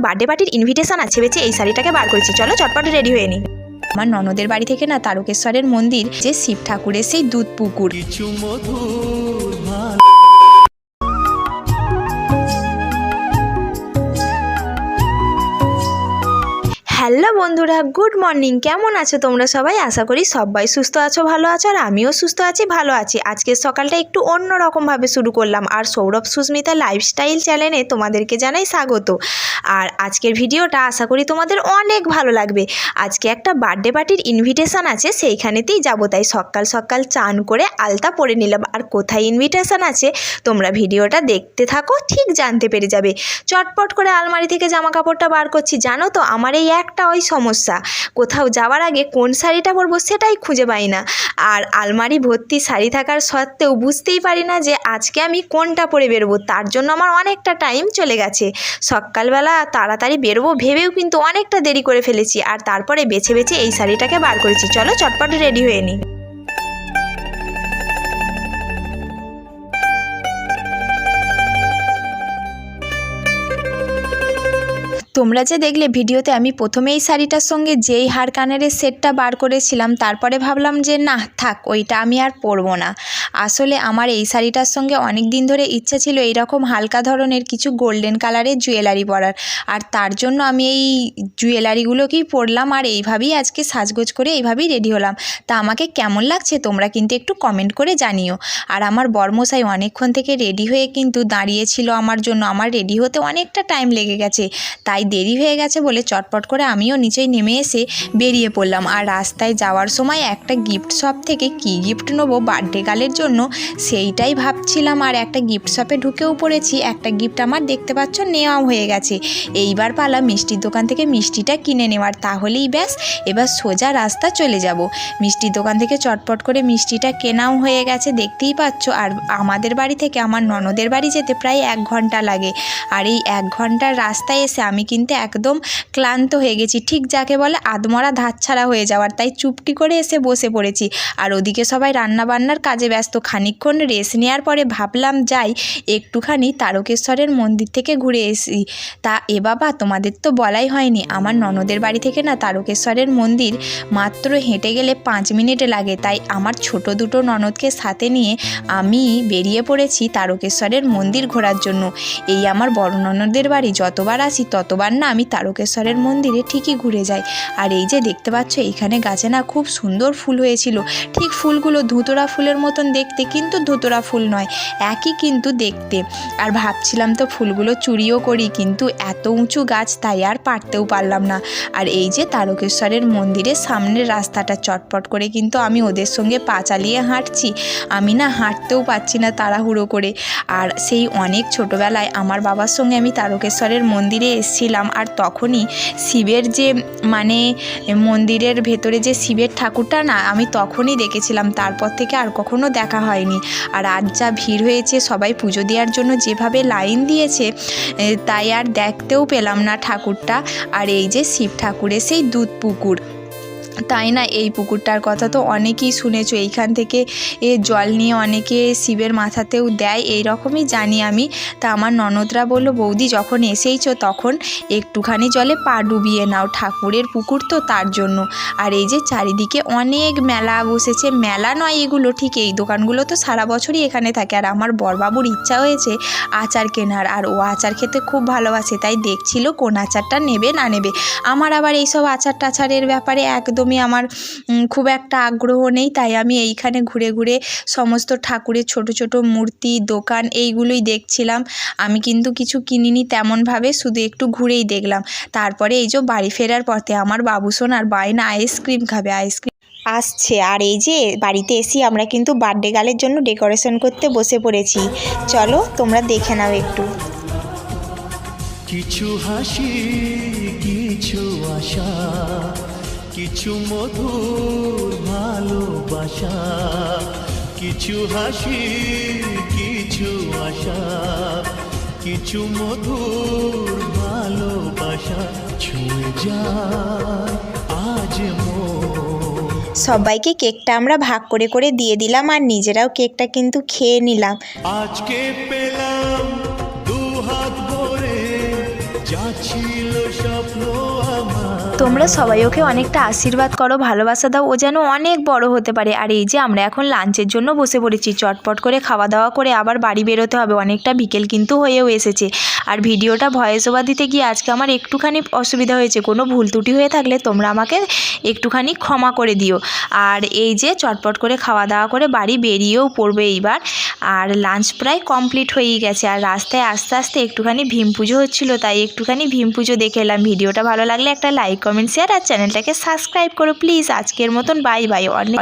Birthday পার্টির invitation আছে বেচে এই শাড়িটাকে বার করেছি। চলো চটপট রেডি হয়ে নিই। আমার ননদের বাড়ি থেকে না তারকেশ্বরের মন্দির, যে শিব ঠাকুরের সেই দুধ পুকুর। হ্যালো বন্ধুরা, গুড মর্নিং। কেমন আছো তোমরা সবাই? আশা করি সবাই সুস্থ আছো, ভালো আছো, আর আমিও সুস্থ আছি, ভালো আছি। আজকের সকালটা একটু অন্যরকমভাবে শুরু করলাম, আর সৌরভ সুস্মিতা লাইফস্টাইল চ্যানেলে তোমাদেরকে জানাই স্বাগত। আর আজকের ভিডিওটা আশা করি তোমাদের অনেক ভালো লাগবে। আজকে একটা বার্থডে পার্টির ইনভিটেশন আছে, সেইখানেতেই যাবো, তাই সকাল সকাল চান করে আলতা পরে নিলাম। আর কোথায় ইনভিটেশন আছে তোমরা ভিডিওটা দেখতে থাকো, ঠিক জানতে পেরে যাবে। চটপট করে আলমারি থেকে জামা কাপড়টা বার করছি। জানো তো আমার এই একটা ওই সমস্যা, কোথাও যাওয়ার আগে কোন শাড়িটা পরবো সেটাই খুঁজে পাই না। আর আলমারি ভর্তি শাড়ি থাকার সত্ত্বেও বুঝতেই পারি না যে আজকে আমি কোনটা পরে বেরোবো। তার জন্য আমার অনেকটা টাইম চলে গেছে। সকালবেলা তাড়াতাড়ি বেরোবো ভেবেও কিন্তু অনেকটা দেরি করে ফেলেছি। আর তারপরে বেছে বেছে এই শাড়িটাকে বার করেছি। চলো চটপট রেডি হয়ে নিই। তোমরা যে দেখলে ভিডিওতে আমি প্রথমে এই শাড়িটার সঙ্গে যেই হার কানেরের সেটটা বার করেছিলাম, তারপরে ভাবলাম যে না থাক, ওইটা আমি আর পরবো না। আসলে আমার এই শাড়িটার সঙ্গে অনেক দিন ধরে ইচ্ছা ছিল এইরকম হালকা ধরনের কিছু গোল্ডেন কালারের জুয়েলারি পরার, আর তার জন্য আমি এই জুয়েলারিগুলোকেই পরলাম। আর এইভাবেই আজকে সাজগোজ করে এইভাবেই রেডি হলাম। তা আমাকে কেমন লাগছে তোমরা কিন্তু একটু কমেন্ট করে জানিও। আর আমার বরমশাই অনেকক্ষণ থেকে রেডি হয়ে কিন্তু দাঁড়িয়েছিল আমার জন্য। আমার রেডি হতে অনেকটা টাইম লেগে গেছে, তাই দেরি হয়ে গেছে বলে চটপট করে আমিও নিচেই নেমে এসে বেরিয়ে পড়লাম। আর রাস্তায় যাওয়ার সময় একটা গিফট শপ থেকে কি গিফট নেবো বার্থডে গার্লের জন্য সেইটাই ভাবছিলাম। আর একটা গিফট শপে ঢুকেও পড়েছি। একটা গিফট আমার দেখতে পাচ্ছ নেওয়াও হয়ে গেছে। এইবার পালা মিষ্টির দোকান থেকে মিষ্টিটা কিনে নেওয়ার, তাহলেই ব্যাস এবার সোজা রাস্তা চলে যাব। মিষ্টির দোকান থেকে চটপট করে মিষ্টিটা কেনাও হয়ে গেছে, দেখতেই পাচ্ছ। আর আমাদের বাড়ি থেকে আমার ননদের বাড়ি যেতে প্রায় 1 ঘন্টা লাগে। আর এই 1 ঘন্টার রাস্তায় এসে আমি কিন্তু একদম ক্লান্ত হয়ে গেছি, ঠিক যাকে বলে আধমরা ধাতছাড়া হয়ে যাওয়ার। তাই চুপটি করে এসে বসে পড়েছি। আর ওদিকে সবাই রান্নাবান্নার কাজে ব্যস্ত। খানিকক্ষণ রেস্ট নেওয়ার পরে ভাবলাম যাই একটুখানি তারকেশ্বরের মন্দির থেকে ঘুরে এসি। তা এ বাবা, তোমাদের তো বলাই হয়নি, আমার ননদের বাড়ি থেকে না তারকেশ্বরের মন্দির মাত্র হেঁটে গেলে 5 মিনিট লাগে। তাই আমার ছোট দুটো ননদকে সাথে নিয়ে আমি বেরিয়ে পড়েছি তারকেশ্বরের মন্দির ঘোরার জন্য। এই আমার বড় ননদের বাড়ি যতবার আসি ততবার না আমি তারকেশ্বরের মন্দিরে ঠিকই ঘুরে যাই। আর এই যে দেখতে পাচ্ছ এইখানে গাছে না খুব সুন্দর ফুল হয়েছিল। ঠিক ফুলগুলো ধুতরা ফুলের মতন দেখতে, কিন্তু ধুতরা ফুল নয়, একই কিন্তু দেখতে। আর ভাবছিলাম তো ফুলগুলো চুরিও করি, কিন্তু এত উঁচু গাছ তাই আর পারতেও পারলাম না। আর এই যে তারকেশ্বরের মন্দিরের সামনের রাস্তাটা, চটপট করে কিন্তু আমি ওদের সঙ্গে পা চালিয়ে হাঁটছি। আমি না হাঁটতেও পারছি না তাড়াহুড়ো করে। আর সেই অনেক ছোটোবেলায় আমার বাবার সঙ্গে আমি তারকেশ্বরের মন্দিরে এসেছিলাম। আর তখনই শিবের যে মন্দিরের ভেতরে যে শিবের ঠাকুরটা না আমি তখনই দেখেছিলাম, তারপর থেকে আর কখনো দেখা হয়নি। আর আজ যা ভিড় হয়েছে, সবাই পুজো দেওয়ার জন্য যেভাবে লাইন দিয়েছে, তাই আর দেখতেও পেলাম না ঠাকুরটা। আর এই যে শিব ঠাকুরের সেই দুধ পুকুর, তাই না, এই পুকুরটার কথা তো অনেকেই শুনেছো। এইখান থেকে জল নিয়ে অনেকে শিবের মাথাতেও দেয়, এই রকমই জানি আমি। তা আমার ননদরা বললো, বৌদি যখন এসেইছো তখন একটুখানি জলে পা ডুবিয়ে নাও, ঠাকুরের পুকুর তো তার জন্য। আর এই যে চারিদিকে অনেক মেলা বসেছে, মেলা নয় এগুলো, ঠিক এই দোকানগুলো তো সারা বছরই এখানে থাকে। আর আমার বরবাবুর ইচ্ছা হয়েছে আচার কেনার, আর ও আচার খেতে খুব ভালোবাসে, তাই দেখছিল কোন আচারটা নেবে না নেবে। আমার আবার এইসব আচার টাচারের ব্যাপারে একদম আমার খুব একটা আগ্রহ নেই। তাই আমি এইখানে ঘুরে ঘুরে সমস্ত ঠাকুরের ছোট ছোট মূর্তি, দোকান এইগুলোই দেখছিলাম। আমি কিন্তু কিছু কিনিনি তেমনভাবে, শুধু একটু ঘুরেই দেখলাম। তারপরে এই যে বাড়ি ফেরার পথে আমার বাবুসোন আর বায়না আইসক্রিম খাবে, আইসক্রিম আসছে। আর এই যে বাড়িতে এসে আমরা কিন্তু বার্থডে গার্লের জন্য ডেকোরেশন করতে বসে পড়েছি। চলো তোমরা দেখে নাও একটু। কিছু হাসি, কিছু আশা, কিছু মধুর ভালোবাসা, কিছু হাসি, কিছু আশা, কিছু মধুর ভালোবাসা ছুঁয়ে যায় আজ মন। সবাইকে কেকটা আমরা ভাগ করে করে দিয়ে দিলাম, আর নিজেরাও কেকটা কিন্তু খেয়ে নিলাম। আজকে পেলাম 2 হাত ভরে, যা ছিল স্বপ্ন আমার। তোমরা সবাই ওকে অনেকটা আশীর্বাদ করো, ভালোবাসা দাও, ও যেন অনেক বড় হতে পারে। আর এই যে আমরা এখন লাঞ্চের জন্য বসে পড়েছি, চটপট করে খাওয়া দাওয়া করে আবার বাড়ি বেরোতে হবে, অনেকটা বিকেল কিন্তু হয়েও এসেছে। আর ভিডিওটা ভয়েস ওভার দিতে গিয়ে আজকে আমার একটুখানি অসুবিধা হয়েছে, কোনো ভুল ত্রুটি হয়ে থাকলে তোমরা আমাকে একটুখানি ক্ষমা করে দিও। আর এই যে চটপট করে খাওয়া দাওয়া করে বাড়ি বেরিয়েও পড়বে এইবার। আর লাঞ্চ প্রায় কমপ্লিট হয়েই গেছে। আর রাস্তায় আস্তে আস্তে একটুখানি ভীম পুজো হচ্ছিলো, তাই একটুখানি ভীম পুজো দেখে এলাম। ভিডিওটা ভালো লাগলে একটা লাইক, কমেন্ট, শেয়ার আর চ্যানেলটাকে সাবস্ক্রাইব করো প্লিজ। আজকের মতন বাই বাই। অনেক